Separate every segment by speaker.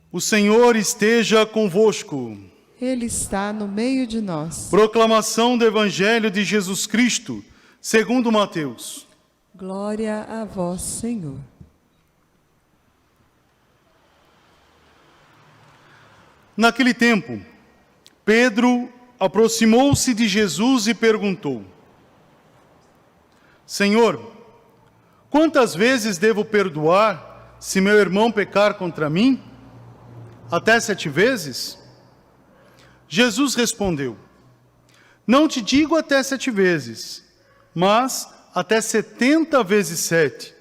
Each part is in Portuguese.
Speaker 1: O Senhor esteja convosco.
Speaker 2: Ele está no meio de nós.
Speaker 1: Proclamação do Evangelho de Jesus Cristo, segundo Mateus.
Speaker 2: Glória a vós, Senhor.
Speaker 1: Naquele tempo, Pedro aproximou-se de Jesus e perguntou: Senhor, quantas vezes devo perdoar se meu irmão pecar contra mim? Até 7 vezes? Jesus respondeu: Não te digo até 7 vezes, mas até 70 vezes 7.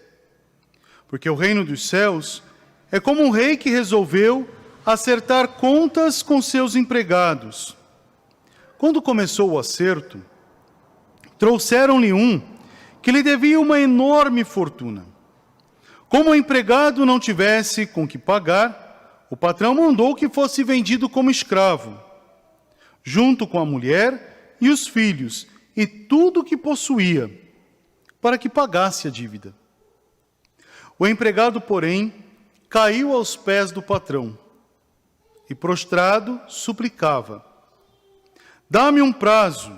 Speaker 1: Porque o reino dos céus é como um rei que resolveu acertar contas com seus empregados. Quando começou o acerto, trouxeram-lhe um que lhe devia uma enorme fortuna. Como o empregado não tivesse com que pagar, o patrão mandou que fosse vendido como escravo, junto com a mulher e os filhos, e tudo o que possuía, para que pagasse a dívida. O empregado, porém, caiu aos pés do patrão, e prostrado suplicava: Dá-me um prazo,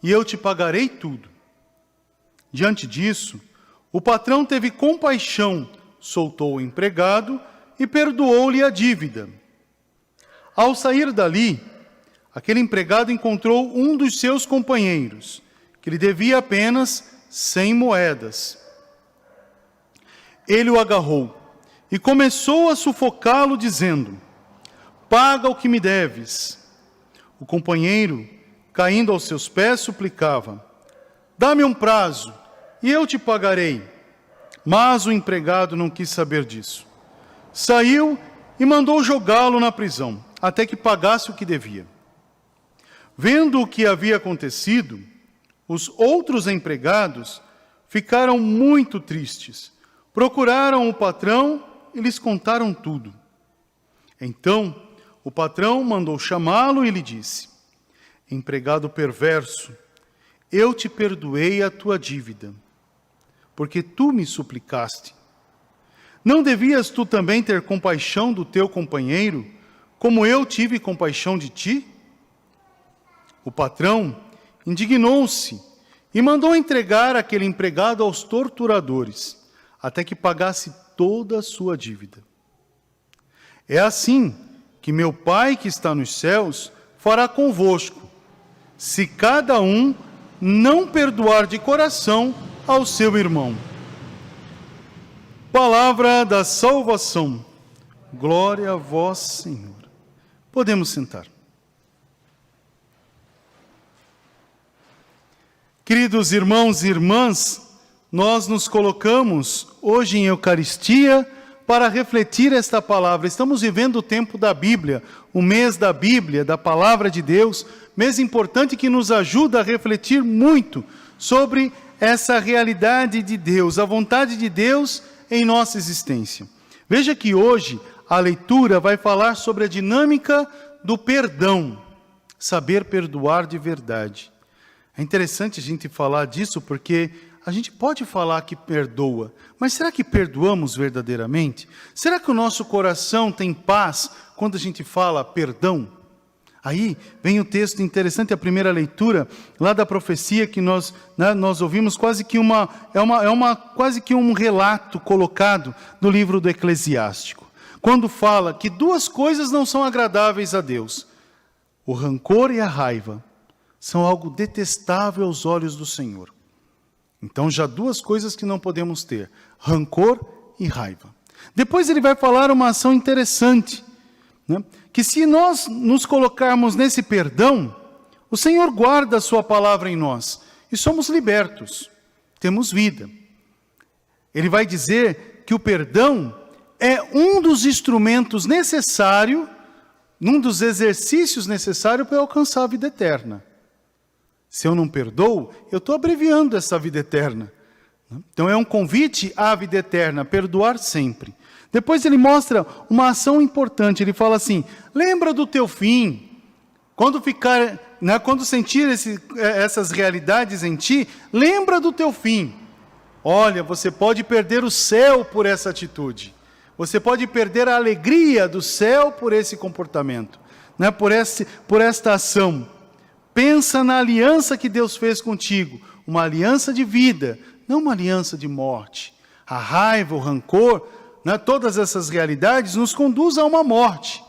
Speaker 1: e eu te pagarei tudo. Diante disso, o patrão teve compaixão, soltou o empregado e perdoou-lhe a dívida. Ao sair dali, aquele empregado encontrou um dos seus companheiros, que lhe devia apenas 100 moedas. Ele o agarrou e começou a sufocá-lo, dizendo: Paga o que me deves. O companheiro, caindo aos seus pés, suplicava: Dá-me um prazo, e eu te pagarei. Mas o empregado não quis saber disso. Saiu e mandou jogá-lo na prisão, até que pagasse o que devia. Vendo o que havia acontecido, os outros empregados ficaram muito tristes. Procuraram o patrão e lhes contaram tudo. Então, o patrão mandou chamá-lo e lhe disse: Empregado perverso, eu te perdoei a tua dívida, porque tu me suplicaste. Não devias tu também ter compaixão do teu companheiro, como eu tive compaixão de ti? O patrão indignou-se e mandou entregar aquele empregado aos torturadores, até que pagasse toda a sua dívida. É assim que meu Pai que está nos céus fará convosco, se cada um não perdoar de coração ao seu irmão. Palavra da salvação. Glória a vós, Senhor. Podemos sentar. Queridos irmãos e irmãs, nós nos colocamos hoje em Eucaristia para refletir esta palavra. Estamos vivendo o tempo da Bíblia, o mês da Bíblia, da Palavra de Deus, mês importante que nos ajuda a refletir muito sobre essa realidade de Deus, a vontade de Deus em nossa existência. Veja que hoje a leitura vai falar sobre a dinâmica do perdão, saber perdoar de verdade. É interessante a gente falar disso porque a gente pode falar que perdoa, mas será que perdoamos verdadeiramente? Será que o nosso coração tem paz quando a gente fala perdão? Aí vem o texto interessante, a primeira leitura, lá da profecia que nós ouvimos, quase que quase que um relato colocado no livro do Eclesiástico. Quando fala que 2 coisas não são agradáveis a Deus: o rancor e a raiva são algo detestável aos olhos do Senhor. Então já 2 coisas que não podemos ter: rancor e raiva. Depois ele vai falar uma ação interessante, né? Que se nós nos colocarmos nesse perdão, o Senhor guarda a sua palavra em nós e somos libertos, temos vida. Ele vai dizer que o perdão é um dos instrumentos necessários, um dos exercícios necessários para alcançar a vida eterna. Se eu não perdoo, eu estou abreviando essa vida eterna. Então é um convite à vida eterna, perdoar sempre. Depois ele mostra uma ação importante, ele fala assim: lembra do teu fim. Quando sentir essas realidades em ti, lembra do teu fim. Olha, você pode perder o céu por essa atitude, Você pode perder a alegria do céu por esse comportamento, né? Por esta ação. Pensa na aliança que Deus fez contigo, uma aliança de vida, não uma aliança de morte. A raiva, o rancor, né? Todas essas realidades nos conduzem a uma morte.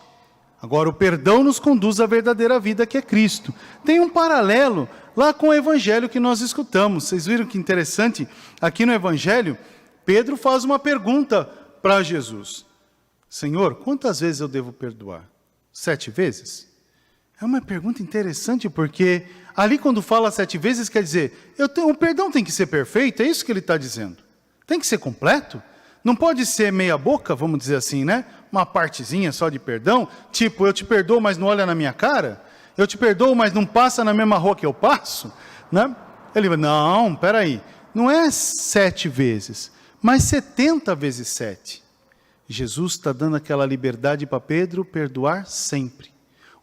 Speaker 1: Agora, o perdão nos conduz à verdadeira vida, que é Cristo. Tem um paralelo lá com o evangelho que nós escutamos. Vocês viram que interessante? Aqui no evangelho, Pedro faz uma pergunta para Jesus. Senhor, quantas vezes eu devo perdoar? 7 vezes? É uma pergunta interessante, porque ali quando fala 7 vezes, quer dizer, o perdão tem que ser perfeito, é isso que ele está dizendo. Tem que ser completo. Não pode ser meia boca, vamos dizer assim, né? Uma partezinha só de perdão, tipo, eu te perdoo, mas não olha na minha cara. Eu te perdoo, mas não passa na mesma rua que eu passo, né? Ele vai, não, peraí, não é 7 vezes, mas 70 vezes 7. Jesus está dando aquela liberdade para Pedro perdoar sempre.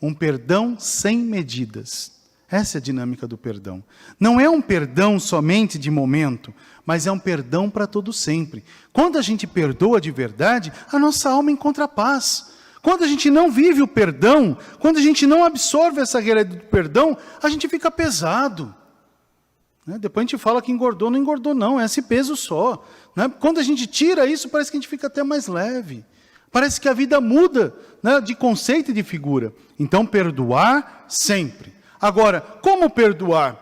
Speaker 1: Um perdão sem medidas. Essa é a dinâmica do perdão. Não é um perdão somente de momento, mas é um perdão para todo sempre. Quando a gente perdoa de verdade, a nossa alma encontra paz. Quando a gente não vive o perdão, quando a gente não absorve essa realidade do perdão, a gente fica pesado. Depois a gente fala que engordou, não engordou não, é esse peso só. Quando a gente tira isso, parece que a gente fica até mais leve. Parece que a vida muda, né, de conceito e de figura. Então, perdoar sempre. Agora, como perdoar?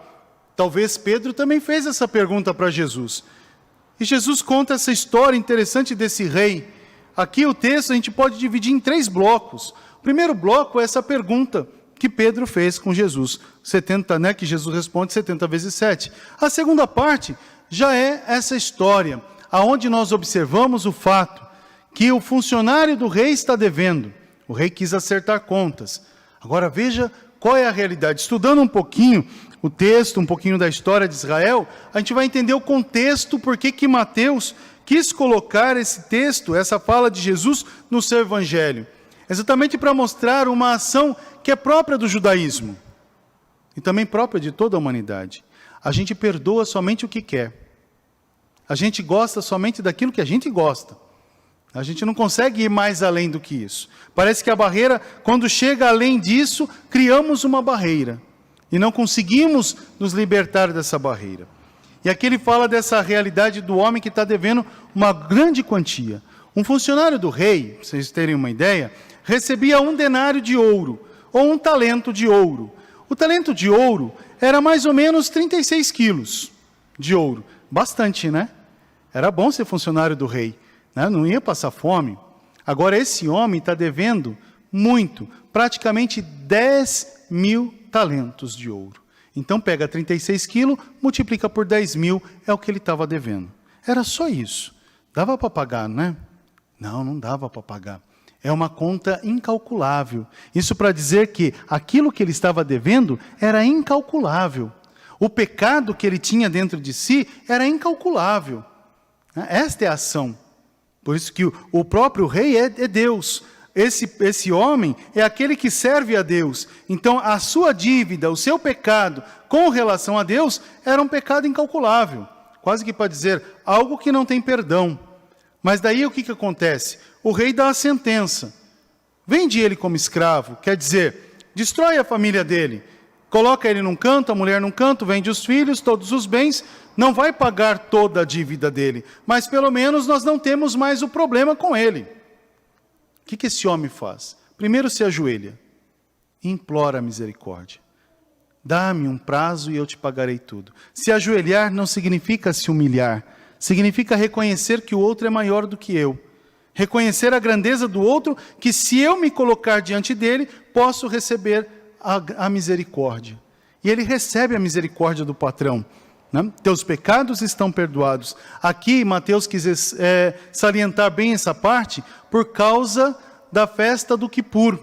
Speaker 1: Talvez Pedro também fez essa pergunta para Jesus. E Jesus conta essa história interessante desse rei. Aqui o texto a gente pode dividir em 3 blocos. O primeiro bloco é essa pergunta que Pedro fez com Jesus. 70, né, que Jesus responde 70 vezes 7. A segunda parte já é essa história, aonde nós observamos o fato que o funcionário do rei está devendo. O rei quis acertar contas. Agora veja qual é a realidade. Estudando um pouquinho o texto, um pouquinho da história de Israel, a gente vai entender o contexto, por que Mateus quis colocar esse texto, essa fala de Jesus no seu evangelho. Exatamente para mostrar uma ação que é própria do judaísmo e também própria de toda a humanidade. A gente perdoa somente o que quer. A gente gosta somente daquilo que a gente gosta. A gente não consegue ir mais além do que isso. Parece que a barreira, quando chega além disso, criamos uma barreira. E não conseguimos nos libertar dessa barreira. E aqui ele fala dessa realidade do homem que está devendo uma grande quantia. Um funcionário do rei, para vocês terem uma ideia, recebia 1 denário de ouro, ou 1 talento de ouro. O talento de ouro era mais ou menos 36 quilos de ouro. Bastante, né? Era bom ser funcionário do rei, né? Não ia passar fome. Agora esse homem está devendo muito, praticamente 10 mil talentos de ouro. Então pega 36 quilos, multiplica por 10 mil, é o que ele estava devendo. Era só isso. Dava para pagar, né? Não, não dava para pagar. É uma conta incalculável. Isso para dizer que aquilo que ele estava devendo era incalculável. O pecado que ele tinha dentro de si era incalculável. Esta é a ação. Por isso que o próprio rei é Deus. Esse homem é aquele que serve a Deus. Então a sua dívida, o seu pecado com relação a Deus era um pecado incalculável. Quase que para dizer algo que não tem perdão. Mas daí o que acontece? O rei dá a sentença. Vende ele como escravo, quer dizer, destrói a família dele. Coloca ele num canto, a mulher num canto, vende os filhos, todos os bens, não vai pagar toda a dívida dele. Mas pelo menos nós não temos mais o problema com ele. O que esse homem faz? Primeiro se ajoelha e implora a misericórdia. Dá-me um prazo e eu te pagarei tudo. Se ajoelhar não significa se humilhar. Significa reconhecer que o outro é maior do que eu. Reconhecer a grandeza do outro, que se eu me colocar diante dele, posso receber a misericórdia. E ele recebe a misericórdia do patrão. Né? Teus pecados estão perdoados. Aqui, Mateus quis salientar bem essa parte, por causa da festa do Quipur.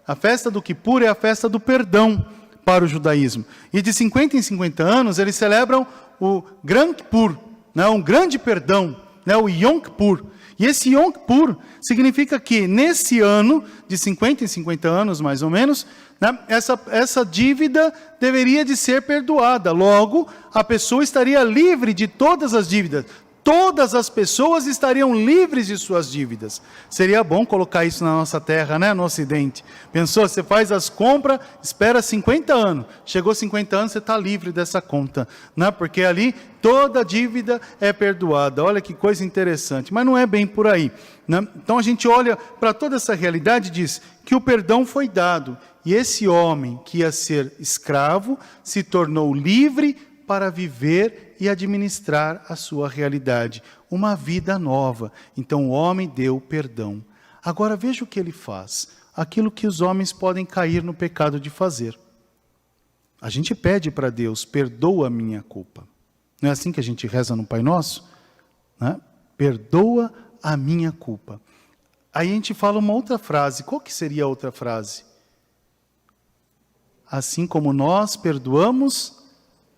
Speaker 1: A festa do Quipur é a festa do perdão para o judaísmo. E de 50 em 50 anos, eles celebram o Gran Kippur, né? Um grande perdão, né? O Yom Kippur. E esse Yom Kippur significa que nesse ano, de 50 em 50 anos mais ou menos, né, essa dívida deveria de ser perdoada. Logo, a pessoa estaria livre de todas as dívidas. todas as pessoas estariam livres de suas dívidas. Seria bom colocar isso na nossa terra, né? No Ocidente. Pensou, você faz as compras, espera 50 anos. Chegou 50 anos, você está livre dessa conta. Né? Porque ali toda dívida é perdoada. Olha que coisa interessante. Mas não é bem por aí. Né? Então a gente olha para toda essa realidade e diz que o perdão foi dado. E esse homem que ia ser escravo se tornou livre para viver e administrar a sua realidade, uma vida nova. Então o homem deu perdão. Agora veja o que ele faz, aquilo que os homens podem cair no pecado de fazer. A gente pede para Deus, perdoa a minha culpa. Não é assim que a gente reza no Pai Nosso? Né? Perdoa a minha culpa. Aí a gente fala uma outra frase, qual que seria a outra frase? Assim como nós perdoamos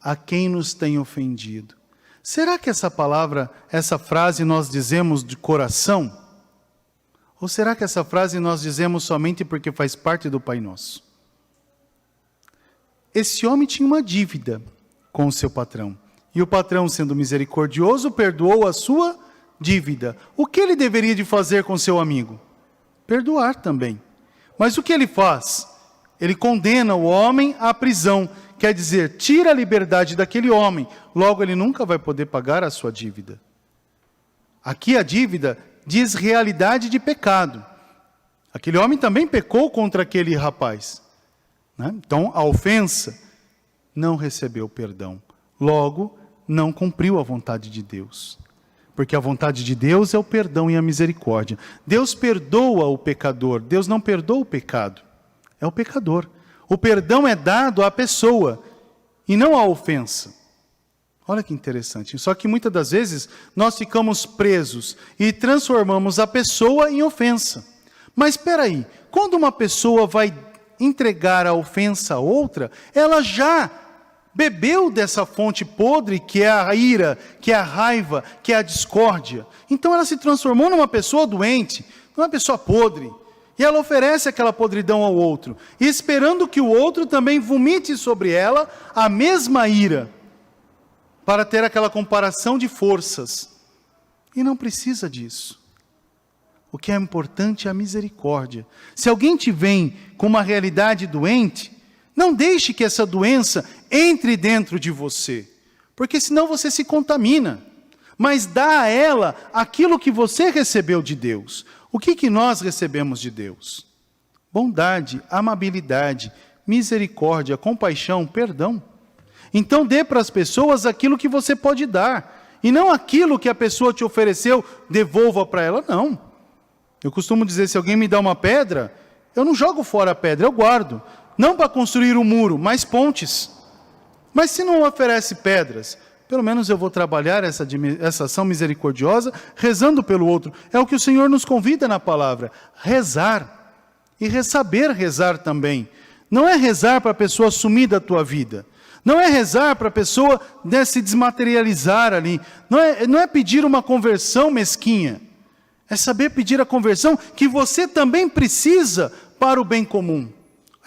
Speaker 1: a quem nos tem ofendido. Será que essa palavra, essa frase nós dizemos de coração? Ou será que essa frase nós dizemos somente porque faz parte do Pai Nosso? Esse homem tinha uma dívida com o seu patrão. E o patrão, sendo misericordioso, perdoou a sua dívida. O que ele deveria de fazer com seu amigo? Perdoar também. Mas o que ele faz? Ele condena o homem à prisão. Quer dizer, tira a liberdade daquele homem, logo ele nunca vai poder pagar a sua dívida. Aqui a dívida diz realidade de pecado. Aquele homem também pecou contra aquele rapaz. Né? Então, a ofensa não recebeu perdão. Logo, não cumpriu a vontade de Deus. Porque a vontade de Deus é o perdão e a misericórdia. Deus perdoa o pecador, Deus não perdoa o pecado. É o pecador. O perdão é dado à pessoa e não à ofensa. Olha que interessante. Só que muitas das vezes nós ficamos presos e transformamos a pessoa em ofensa. Mas espera aí, quando uma pessoa vai entregar a ofensa a outra, ela já bebeu dessa fonte podre que é a ira, que é a raiva, que é a discórdia. Então ela se transformou numa pessoa doente, numa pessoa podre. E ela oferece aquela podridão ao outro, esperando que o outro também vomite sobre ela a mesma ira, para ter aquela comparação de forças. E não precisa disso. O que é importante é a misericórdia. Se alguém te vem com uma realidade doente, não deixe que essa doença entre dentro de você, porque senão você se contamina. Mas dá a ela aquilo que você recebeu de Deus. O que nós recebemos de Deus? Bondade, amabilidade, misericórdia, compaixão, perdão. Então dê para as pessoas aquilo que você pode dar. E não aquilo que a pessoa te ofereceu, devolva para ela, não. Eu costumo dizer, se alguém me dá uma pedra, eu não jogo fora a pedra, eu guardo. Não para construir um muro, mas pontes. Mas se não oferece pedras, pelo menos eu vou trabalhar essa ação misericordiosa, rezando pelo outro. É o que o Senhor nos convida na palavra, rezar. E saber rezar também. Não é rezar para a pessoa sumir da tua vida. Não é rezar para a pessoa se desmaterializar ali. Não é pedir uma conversão mesquinha. É saber pedir a conversão que você também precisa para o bem comum.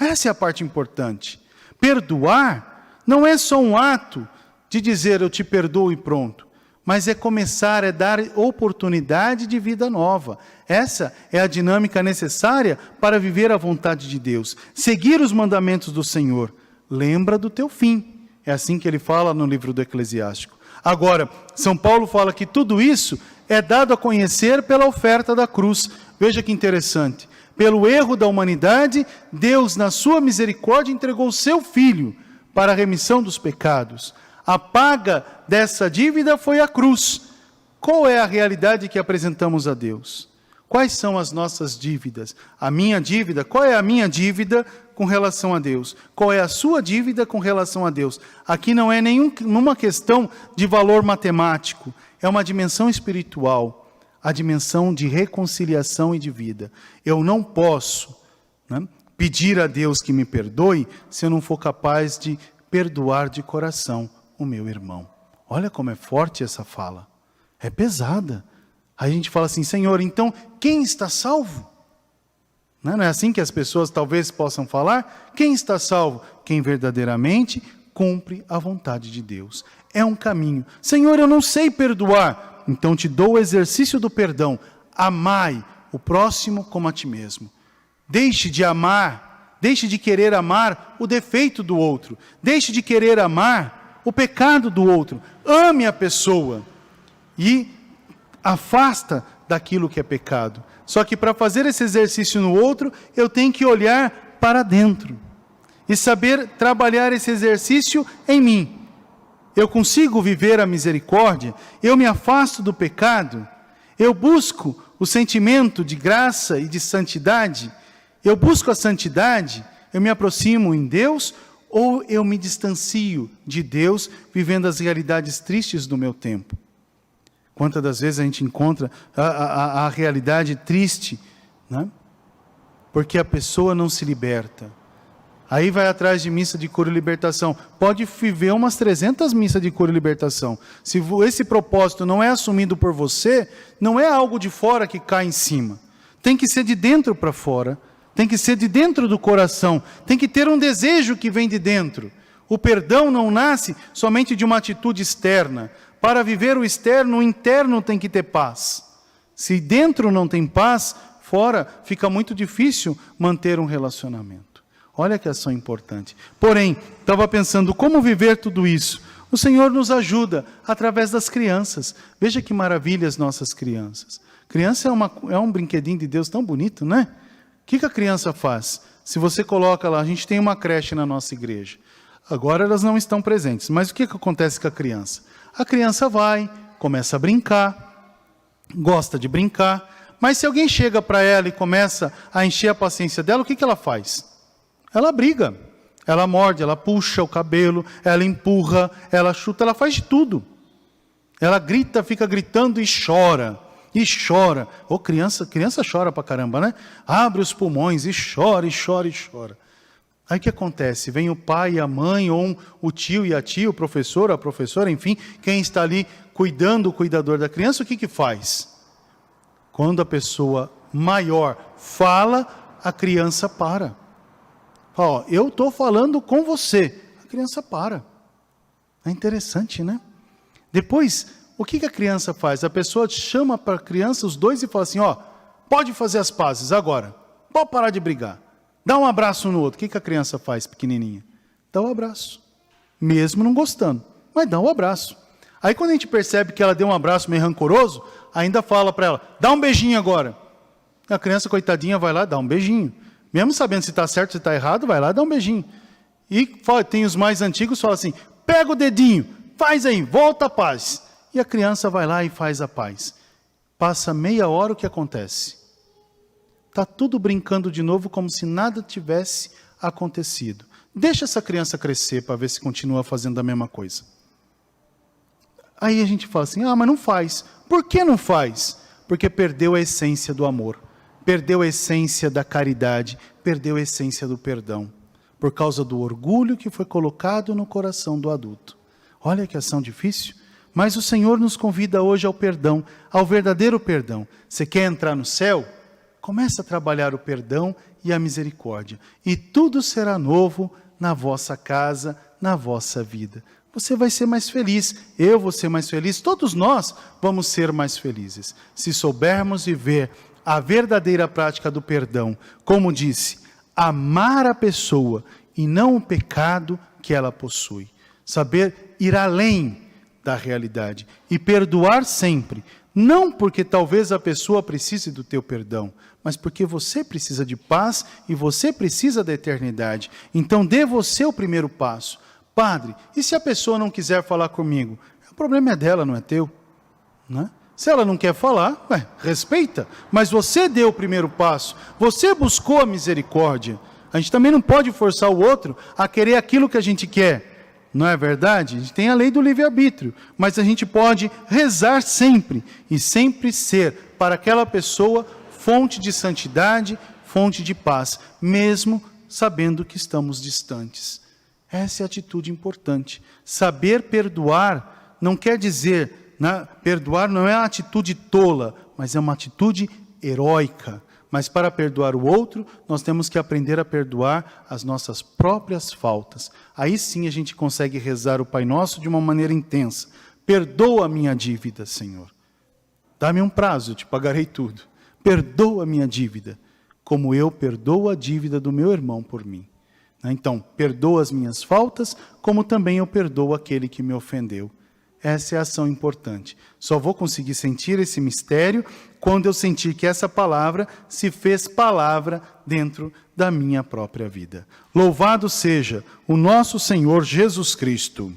Speaker 1: Essa é a parte importante. Perdoar não é só um ato de dizer eu te perdoo e pronto, mas é começar, é dar oportunidade de vida nova. Essa é a dinâmica necessária para viver a vontade de Deus. Seguir os mandamentos do Senhor. Lembra do teu fim. É assim que ele fala no livro do Eclesiástico. Agora, São Paulo fala que tudo isso é dado a conhecer pela oferta da cruz. Veja que interessante. Pelo erro da humanidade, Deus, na sua misericórdia, entregou o seu Filho para a remissão dos pecados. A paga dessa dívida foi a cruz. Qual é a realidade que apresentamos a Deus? Quais são as nossas dívidas? A minha dívida, qual é a minha dívida com relação a Deus? Qual é a sua dívida com relação a Deus? Aqui não é nenhuma questão de valor matemático, é uma dimensão espiritual, a dimensão de reconciliação e de vida. Eu não posso, né, pedir a Deus que me perdoe se eu não for capaz de perdoar de coração o meu irmão. Olha como é forte essa fala. É pesada. Aí a gente fala assim, Senhor, então quem está salvo? Não é assim que as pessoas talvez possam falar? Quem está salvo? Quem verdadeiramente cumpre a vontade de Deus. É um caminho. Senhor, eu não sei perdoar. então te dou o exercício do perdão. Amai o próximo como a ti mesmo. Deixe de amar, deixe de querer amar o defeito do outro. Deixe de querer amar o pecado do outro. Ame a pessoa e afasta daquilo que é pecado. Só que para fazer esse exercício no outro, eu tenho que olhar para dentro e saber trabalhar esse exercício em mim. Eu consigo viver a misericórdia, eu me afasto do pecado, eu busco o sentimento de graça e de santidade, eu busco a santidade, eu me aproximo em Deus, ou eu me distancio de Deus, vivendo as realidades tristes do meu tempo. Quantas das vezes a gente encontra a realidade triste, né? Porque a pessoa não se liberta. Aí vai atrás de missa de cura e libertação. Pode viver umas 300 missas de cura e libertação. Se esse propósito não é assumido por você, não é algo de fora que cai em cima. Tem que ser de dentro para fora. Tem que ser de dentro do coração. Tem que ter um desejo que vem de dentro. O perdão não nasce somente de uma atitude externa. Para viver o externo, o interno tem que ter paz. Se dentro não tem paz, fora fica muito difícil manter um relacionamento. Olha que ação importante. Porém, estava pensando como viver tudo isso. O Senhor nos ajuda através das crianças. Veja que maravilha as nossas crianças. Criança é um brinquedinho de Deus tão bonito, né? O que a criança faz? Se você coloca lá, a gente tem uma creche na nossa igreja. Agora elas não estão presentes, mas o que acontece com a criança? A criança vai, começa a brincar, gosta de brincar, mas se alguém chega para ela e começa a encher a paciência dela, o que ela faz? Ela briga, ela morde, ela puxa o cabelo, ela empurra, ela chuta, ela faz de tudo. Ela grita, fica gritando e chora. E chora. Ô, criança chora pra caramba, né? Abre os pulmões e chora, e chora, e chora. Aí o que acontece? Vem o pai e a mãe, ou o tio e a tia, o professor, a professora, enfim, quem está ali cuidando, o cuidador da criança, o que faz? Quando a pessoa maior fala, a criança para. Ó, eu estou falando com você. A criança para. É interessante, né? Depois, o que a criança faz? A pessoa chama para a criança, os dois, e fala assim, ó, pode fazer as pazes agora. Pode parar de brigar. Dá um abraço no outro. O que a criança faz, pequenininha? Dá um abraço. Mesmo não gostando. Mas dá um abraço. Aí quando a gente percebe que ela deu um abraço meio rancoroso, ainda fala para ela, dá um beijinho agora. A criança, coitadinha, vai lá, dá um beijinho. Mesmo sabendo se está certo, se está errado, vai lá, dá um beijinho. E tem os mais antigos que falam assim, pega o dedinho, faz aí, volta a paz. E a criança vai lá e faz a paz. Passa meia hora, o que acontece? Está tudo brincando de novo como se nada tivesse acontecido. Deixa essa criança crescer para ver se continua fazendo a mesma coisa. Aí a gente fala assim, mas não faz. Por que não faz? Porque perdeu a essência do amor. Perdeu a essência da caridade. Perdeu a essência do perdão. Por causa do orgulho que foi colocado no coração do adulto. Olha que ação difícil. Mas o Senhor nos convida hoje ao perdão, ao verdadeiro perdão. Você quer entrar no céu? Comece a trabalhar o perdão e a misericórdia. E tudo será novo na vossa casa, na vossa vida. Você vai ser mais feliz, eu vou ser mais feliz, todos nós vamos ser mais felizes. Se soubermos viver a verdadeira prática do perdão, como disse, amar a pessoa e não o pecado que ela possui. Saber ir além da realidade e perdoar sempre. Não porque talvez a pessoa precise do teu perdão, mas porque você precisa de paz e você precisa da eternidade. Então dê você o primeiro passo. Padre, e se a pessoa não quiser falar comigo? O problema é dela, não é teu. Né? Se ela não quer falar, respeita. Mas você deu o primeiro passo. Você buscou a misericórdia. A gente também não pode forçar o outro a querer aquilo que a gente quer. Não é verdade? A gente tem a lei do livre-arbítrio, mas a gente pode rezar sempre e sempre ser para aquela pessoa fonte de santidade, fonte de paz, mesmo sabendo que estamos distantes. Essa é a atitude importante. Saber perdoar não quer dizer, perdoar não é uma atitude tola, mas é uma atitude heróica. Mas para perdoar o outro, nós temos que aprender a perdoar as nossas próprias faltas. Aí sim a gente consegue rezar o Pai Nosso de uma maneira intensa. Perdoa a minha dívida, Senhor. Dá-me um prazo, eu te pagarei tudo. Perdoa a minha dívida, como eu perdoo a dívida do meu irmão por mim. Então, perdoa as minhas faltas, como também eu perdoo aquele que me ofendeu. Essa é a ação importante. Só vou conseguir sentir esse mistério quando eu sentir que essa palavra se fez palavra dentro da minha própria vida. Louvado seja o nosso Senhor Jesus Cristo.